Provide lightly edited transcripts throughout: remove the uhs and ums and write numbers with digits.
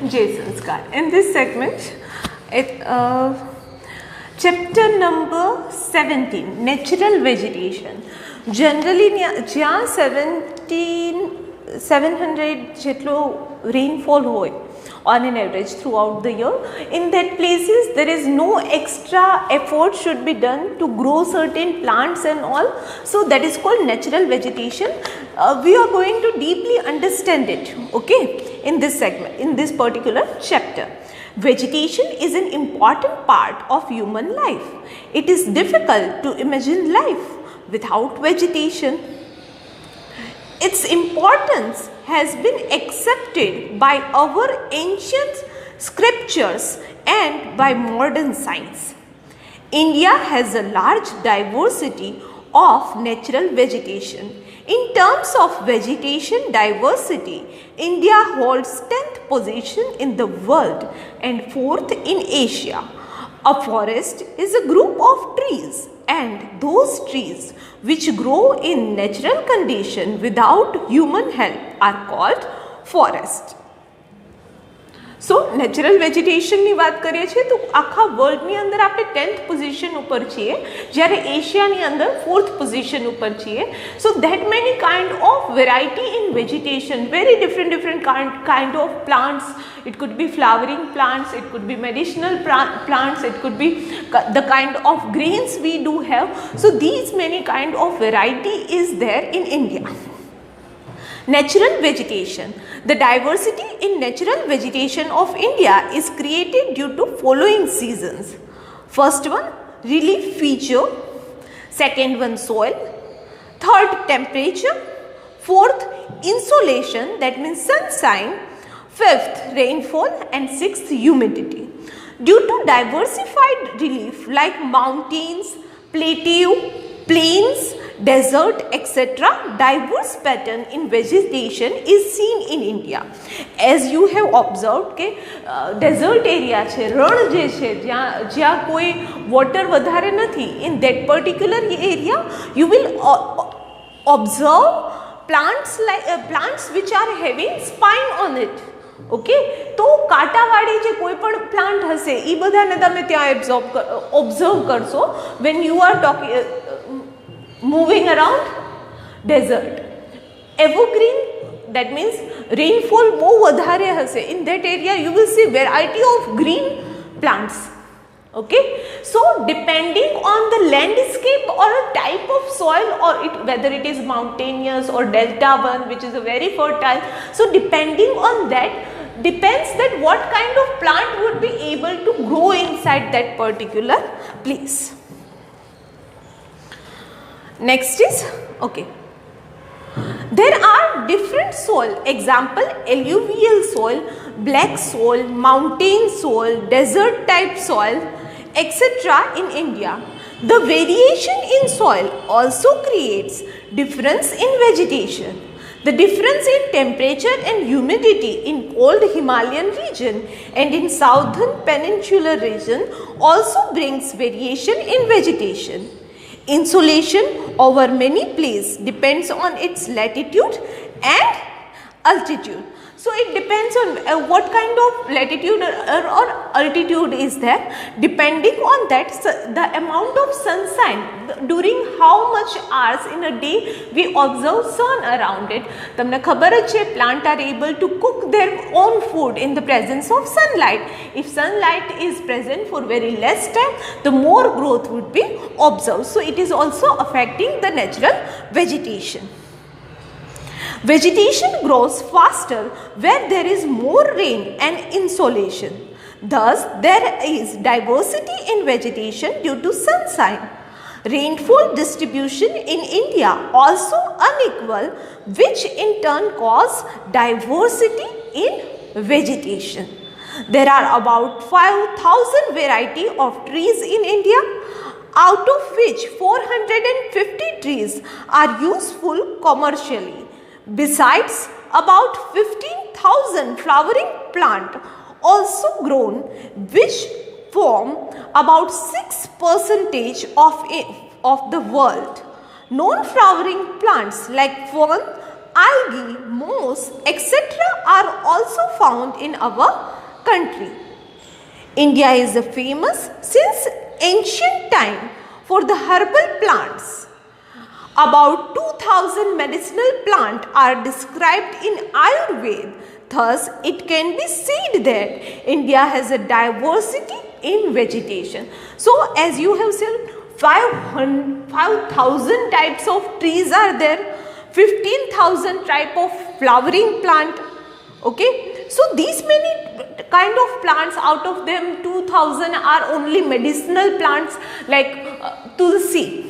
Jay Sanskar. In this segment, chapter number 17, natural vegetation. Generally, જ્યાં 700 જેટલો rainfall હોય on an average throughout the year, in that places there is no extra effort should be done to grow certain plants and all. So that is called natural vegetation. We are going to deeply understand it, okay, in this segment, in this particular chapter. Vegetation is an important part of human life. It is difficult to imagine life without vegetation. Its importance has been accepted by our ancient scriptures and by modern science. India has a large diversity of natural vegetation. In terms of vegetation diversity, India holds 10th position in the world and 4th in Asia. A forest is a group of trees, and those trees which grow in natural condition without human help are called forest. So natural vegetation ની વાત કરીએ છીએ તો આખા વર્લ્ડની અંદર આપણે 10th position ઉપર છીએ, જ્યારે એશિયાની અંદર 4th પોઝિશન ઉપર છીએ. So that many kind of variety in vegetation, very different kind of plants. It could be flowering plants, it could be medicinal plants, it could be the kind of greens we do have. So these many kind of variety is there in India. Natural vegetation. The diversity in natural vegetation of India is created due to following seasons. First one, relief feature. Second one, soil. Third, temperature. Fourth, insolation, that means sunshine. Fifth, rainfall, and sixth, humidity. Due to diversified relief like mountains, plateau, plains, desert, etc., diverse pattern in vegetation is seen in India. As you have observed કે desert area છે, રણ જે છે, જ્યાં કોઈ water વધારે નથી, in that particular area you will observe plants which are having spine on it. Okay, તો કાંટાવાળી જે કોઈ પણ પ્લાન્ટ હશે એ બધાને તમે ત્યાં ઓબ્ઝર્વ કરશો when you are moving around desert. Evergreen, that means rainfall બહુ વધારે હશે, in that area you will see variety of green plants. Okay, so depending on the landscape or a type of soil, or whether it is mountainous or delta one which is a very fertile, so depending on that depends that what kind of plant would be able to grow inside that particular place. Next is, okay, there are different soil, example alluvial soil, black soil, mountain soil, desert type soil, etc. in India. The variation in soil also creates difference in vegetation. The difference in temperature and humidity in cold Himalayan region and in southern peninsular region also brings variation in vegetation. Insolation over many places depends on its latitude and altitude. So it depends on what kind of latitude or altitude is there. Depending on that, the amount of sunshine, during how much hours in a day we observe sun around it. તમને ખબર જ છે, plant are able to cook their own food in the presence of sunlight. If sunlight is present for very less time, the more growth would be observed. So it is also affecting the natural vegetation. Vegetation grows faster where there is more rain and insolation. Thus, there is diversity in vegetation due to sunshine. Rainfall distribution in India also unequal, which in turn cause diversity in vegetation. There are about 5,000 variety of trees in India, out of which 450 trees are useful commercially. Besides, about 15,000 flowering plants also grown, which form about 6% of the world. Non-flowering plants like fern, algae, moss, etc. are also found in our country. India is famous since ancient time for the herbal plants. About 2000 medicinal plants are described in Ayurveda. Thus, it can be said that India has a diversity in vegetation. So, as you have said, 5,000 types of trees are there, 15,000 type of flowering plant. Okay, so these many kind of plants, out of them 2000 are only medicinal plants like tulsi,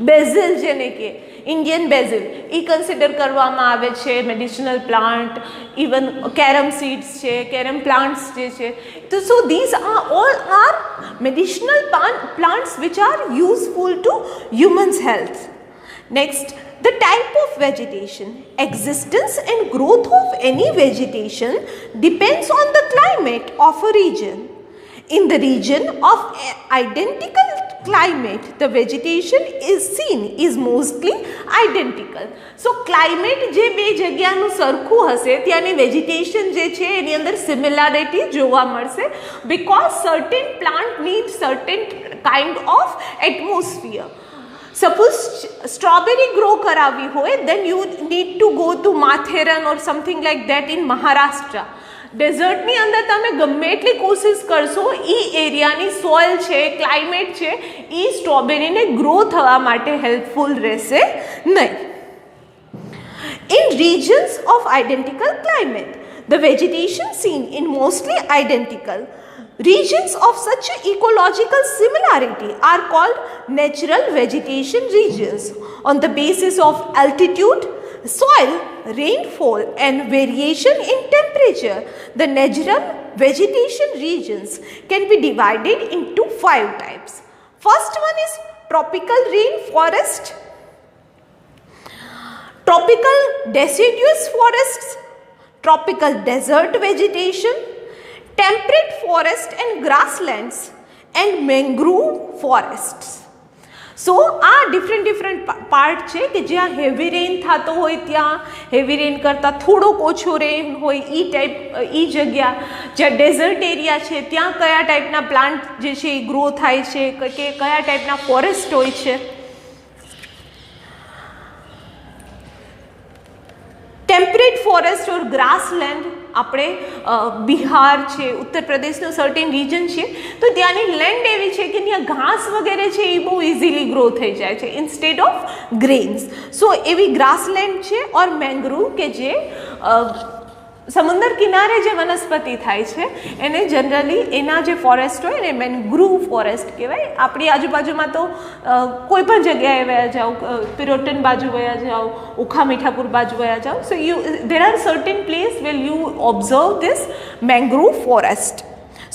basil જેને કે Indian basil એ consider કરવામાં આવે છે medicinal plant. Even carom seeds છે, carrom plants જે છે, તો સો these are all are medicinal plants which are useful to humans health. Next, the type of vegetation. Existence and growth of any vegetation depends on the climate of a region. In the region of identical climate, the vegetation is seen is mostly identical. So, climate જે બે જગ્યાનું સરખું હશે ત્યાંની vegetation જે છે એની અંદર similarity જોવા મળશે, because certain plant need certain kind of atmosphere. Suppose strawberry grow करावी होय, then you need to go to Matheran or something like that in Maharashtra. ડેઝર્ટની અંદર તમે ગમે એટલી કોશિશ કરશો, એ એરિયાની સોઇલ છે, ક્લાઇમેટ છે, એ સ્ટ્રોબેરીને ગ્રો થવા માટે હેલ્પફુલ રહેશે નહીં. In regions of identical climate, the vegetation seen in mostly identical. Regions of such ecological similarity are called natural vegetation regions. On the basis of altitude, soil, rainfall and variation in temperature, the natural vegetation regions can be divided into 5 types. First one is tropical rainforest, tropical deciduous forests, tropical desert vegetation, temperate forest and grasslands, and mangrove forests. સો આ different part છે કે જ્યાં heavy rain થતો હોય, ત્યાં heavy rain કરતાં થોડોક ઓછો રેઇન હોય, એ જગ્યા. જ્યાં ડેઝર્ટ એરિયા છે ત્યાં કયા ટાઈપના પ્લાન્ટ જે છે એ ગ્રો થાય છે, કે કયા ટાઈપના ફોરેસ્ટ હોય છે. ટેમ્પરેટ ફોરેસ્ટ ઓર ગ્રાસલેન્ડ આપણે બિહાર છે, ઉત્તર પ્રદેશનો સર્ટેન રિજન છે, તો ત્યાંની લેન્ડ એવી છે કે ત્યાં ઘાસ વગેરે છે એ બહુ ઇઝીલી ગ્રો થઈ જાય છે ઇન્સ્ટેડ ઓફ ગ્રેન્સ. સો એવી ગ્રાસલેન્ડ છે. ઓર મેંગ્રુવ કે જે સમુદ્ર કિનારે જે વનસ્પતિ થાય છે એને જનરલી એના જે ફોરેસ્ટ હોય ને મેંગ્રુવ ફોરેસ્ટ કહેવાય. આપણી આજુબાજુમાં તો કોઈ પણ જગ્યાએ વયા જાઓ, પિરોટન બાજુ વયા જાઓ, ઉખા મીઠાપુર બાજુ વયા જાઓ, સો there are certain place where you observe this mangrove forest.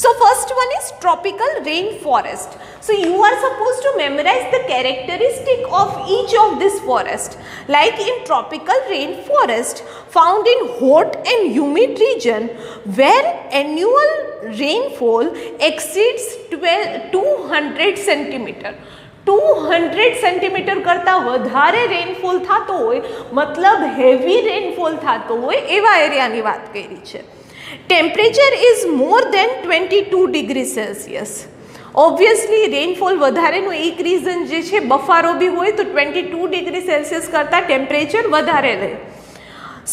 So first one is tropical rainforest. So you are supposed to memorize the characteristic of each of this forest. Like in tropical rainforest found in hot and humid region where annual rainfall exceeds 200 centimeter. 200 centimetre કરતાં વધારે rainfall થતો હોય, મતલબ heavy rainfall થતો હોય એવા એરિયાની વાત કરી છે. Temperature is more than 22 degree Celsius. Obviously rainfall વધારેનું એક રીઝન જે છે બફારો બી હોય, તો 22 ડિગ્રી સેલ્સિયસ કરતાં ટેમ્પરેચર વધારે રહે.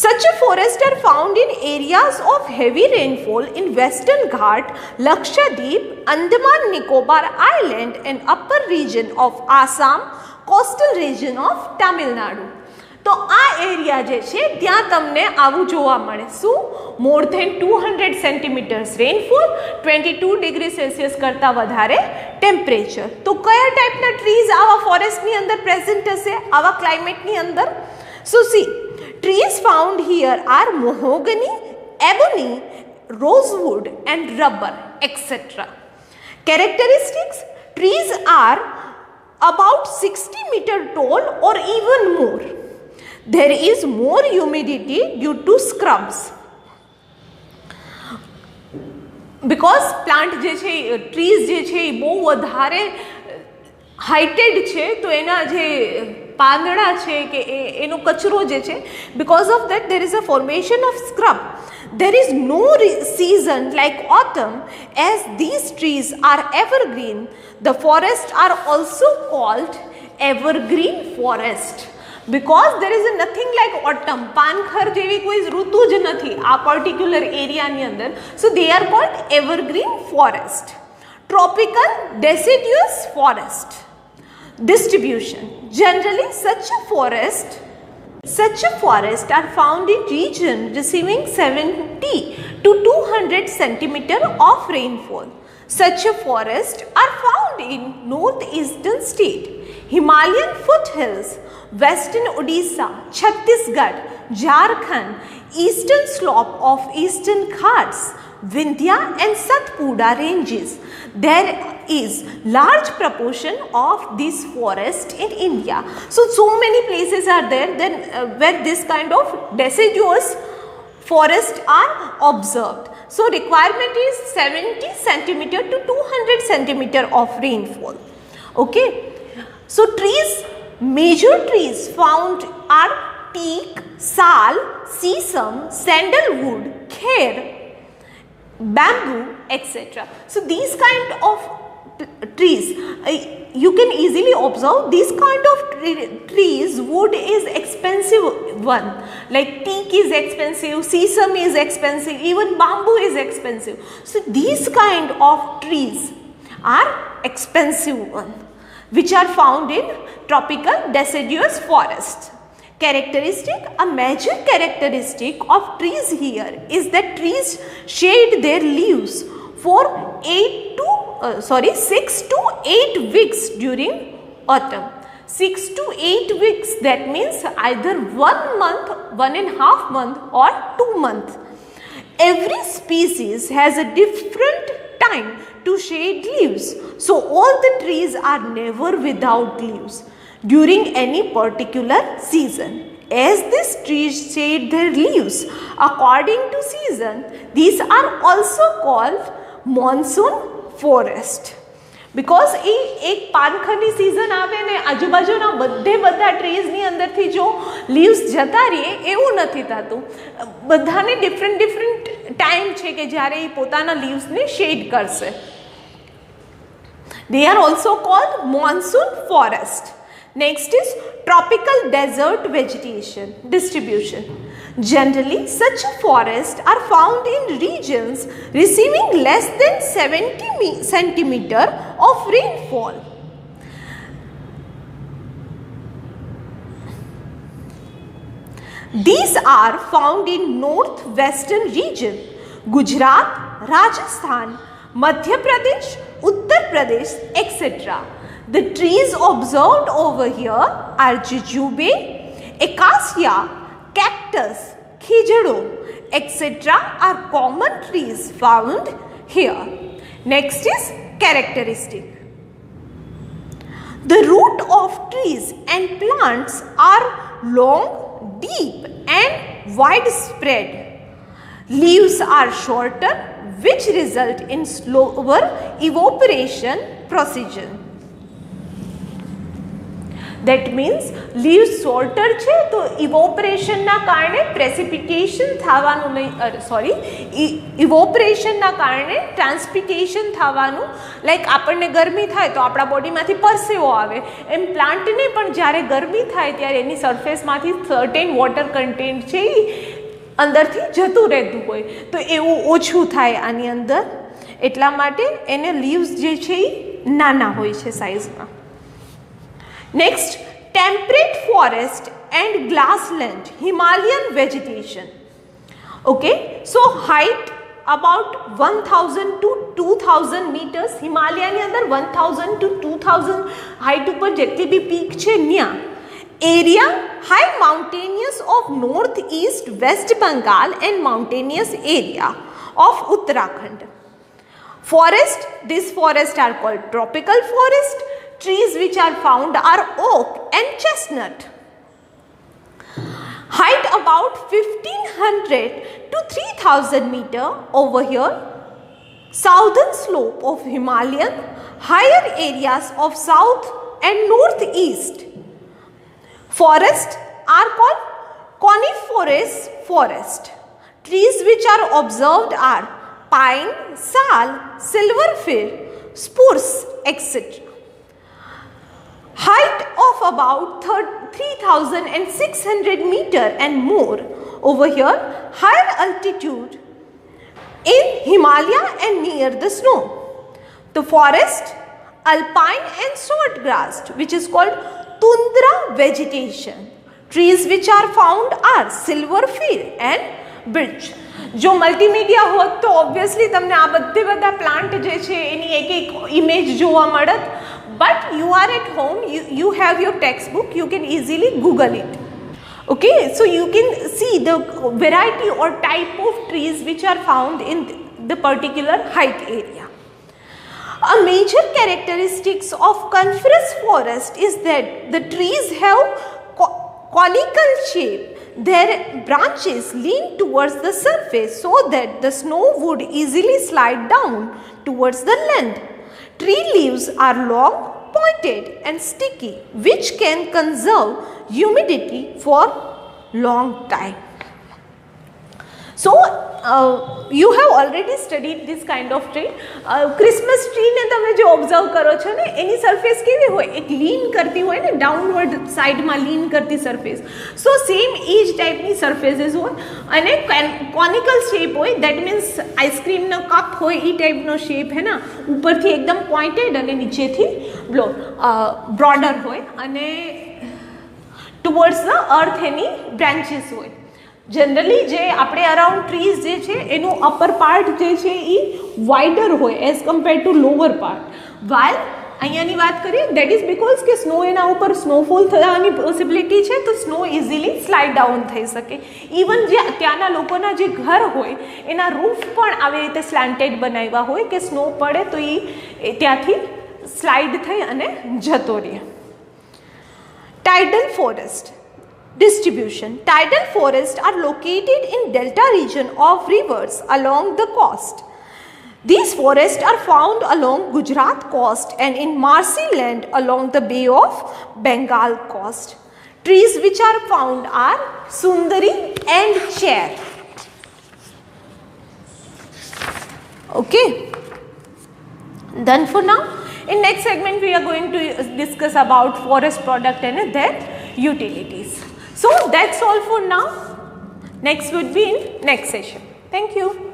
Such a forests are found in areas of heavy rainfall in Western Ghat, Lakshadweep, Andaman Nicobar Island and upper region of Assam, coastal region of Tamil Nadu. તો આ area જે છે ત્યાં તમને આવું જોવા મળે. શું? More than 200 centimetres rainfall, 22 degree Celsius કરતાં વધારે ટેમ્પરેચર. તો કયા ટાઈપના ટ્રીઝ આવા ફોરેસ્ટની અંદર પ્રેઝન્ટ હશે, આવા ક્લાઇમેટની અંદર? સો C, trees found here are mahogany, ebony, rosewood and rubber, etc. Characteristics: trees are about 60 meter tall or even more. There is more humidity due to scrubs. Because plant જે છે, trees જે છે એ બહુ વધારે heighted છે, તો એના જે પાંદડા છે કે એનો કચરો જે છે, because of that there is a formation of scrub. there is no season like autumn, as these trees are evergreen. The forests are also called evergreen forest because there is nothing like autumn. પાનખર જેવી કોઈ ઋતુ જ નથી આ particular area ની અંદર. So they are called evergreen forest. Tropical deciduous forest. Distribution. Generally such a forest are found in region receiving 70 to 200 centimeter of rainfall. Such a forest are found in northeastern state, Himalayan foothills, western Odisha, Chhattisgarh, Jharkhand, eastern slope of eastern Ghats, Vindhya and Satpura ranges. There is large proportion of this forest in India. So many places are there then where this kind of deciduous forests are observed. So requirement is 70 centimeter to 200 centimeter of rainfall. Okay. So trees, major trees found are teak, sal, sesame, sandalwood, kher, bamboo, etc. So these kind of trees, you can easily observe these kind of trees. Wood is expensive one, like teak is expensive, sesame is expensive, even bamboo is expensive. So these kind of trees are expensive one, which are found in tropical deciduous forest. Characteristic. A major characteristic of trees here is that trees shade their leaves for 6 to 8 weeks during autumn. 6 to 8 weeks, that means either 1 month, 1.5 month or 2 months. Every species has a different time to shade leaves. So all the trees are never without leaves during any particular season. As these trees shade their leaves according to season, these are also called monsoon forest. Because એક પાનખરની season આવે ને આજુબાજુના બધા trees ની અંદરથી જો leaves જતા રહે એવું નથી થતું. બધાને ડિફરન્ટ ટાઈમ છે કે જ્યારે એ પોતાના લીવ્સને શેડ કરશે. They are also called monsoon forest. Next is tropical desert vegetation distribution. Generally, such a forest are found in regions receiving less than 70 centimeter of rainfall. These are found in northwestern region, Gujarat, Rajasthan, Madhya Pradesh, Uttar Pradesh, etc. The trees observed over here are jujube, acacia, cactus, khijado, etc. are common trees found here. Next is characteristic. The root of trees and plants are long, deep and widespread. Leaves are shorter, which result in slower evaporation procedure. That means leaves shorter છે તો evaporation ના કારણે precipitation થવાનું નહીં, evaporation ના કારણે transpiration થવાનું, like આપણને ગરમી થાય તો આપણા બોડીમાંથી પરસેવો આવે, એમ પ્લાન્ટને પણ જ્યારે ગરમી થાય ત્યારે એની સરફેસમાંથી certain water content છે અંદરથી જતું રહેતું હોય તો એવું ઓછું થાય આની અંદર, એટલા માટે એને લીવ્સ જે છે એ નાના હોય છે સાઇઝમાં. Next, temperate forest and grassland, Himalayan vegetation. Okay, so height about 1000 to 2000 meters. Himalaya ની અંદર 1000 to 2000 height ઉપર જેટલી બી પીક છે ન્યા. Area high mountainous of northeast West Bengal and mountainous area of Uttarakhand. Forest, these forests are called tropical forest. Trees which are found are oak and chestnut. Height about 1500 to 3000 meter over here. Southern slope of Himalayan, higher areas of south and northeast. Forests are called coniferous forest. Trees which are observed are pine, sal, silver fir, spruce, etc. Height of about 3,600 meter and more. Over here, higher altitude in Himalaya and near the snow. The forest, alpine and short grass, which is called tundra vegetation. Trees which are found are silver fir and birch. જો multimedia હોત તો obviously તમને આ બધા plant જે છે એની એક image જોવા મળત, but you are at home, you have your textbook, you can easily Google it. Okay, so you can see the variety or type of trees which are found in the particular height area. A major characteristics of coniferous forest is that the trees have conical shape. Their branches lean towards the surface so that the snow would easily slide down towards the land. Tree leaves are long, pointed and sticky, which can conserve humidity for long time. So you have already studied this kind of tree. Christmas tree ને તમે જો observe કરો છો ને એની surface કેવી હોય, એક લીન કરતી હોય ને, ડાઉનવર્ડ સાઈડમાં લીન કરતી સરફેસ. સો સેમ એ જ ટાઈપની સરફેસીસ હોય અને કોનિકલ શેપ હોય. દેટ મીન્સ આઈસ્ક્રીમનો કપ હોય એ ટાઈપનો શેપ હે ને, ઉપરથી એકદમ પોઇન્ટેડ અને નીચેથી બ્રોડર હોય અને towards the earth any branches હોય. जनरली जे આપણે અરાઉન્ડ ટ્રીઝ જે છે એનું અપર પાર્ટ જે છે એ વાઇડર હોય as compare to lower part. While અહીંયાની વાત કરીએ દેટ ઇઝ બિકોઝ કે સ્નો એના ઉપર સ્નોફોલ થવાની પોસિબિલિટી છે, તો સ્નો ઇઝીલી સ્લાઇડ ડાઉન થઈ શકે. ઇવન જે ત્યાંના લોકોના જે ઘર હોય એના રૂફ પણ આવી રીતે સ્લાન્ટેડ બનાવ્યા હોય કે સ્નો પડે તો એ ત્યાંથી સ્લાઇડ થઈ અને જતો રહે. Tidal forest distribution. Tidal forests are located in delta region of rivers along the coast. These forests are found along Gujarat coast and in marshy land along the Bay of Bengal coast. Trees which are found are Sundari and Chair. Okay. Done for now. In next segment we are going to discuss about forest product and their utilities. So that's all for now. Next would be in next session. Thank you.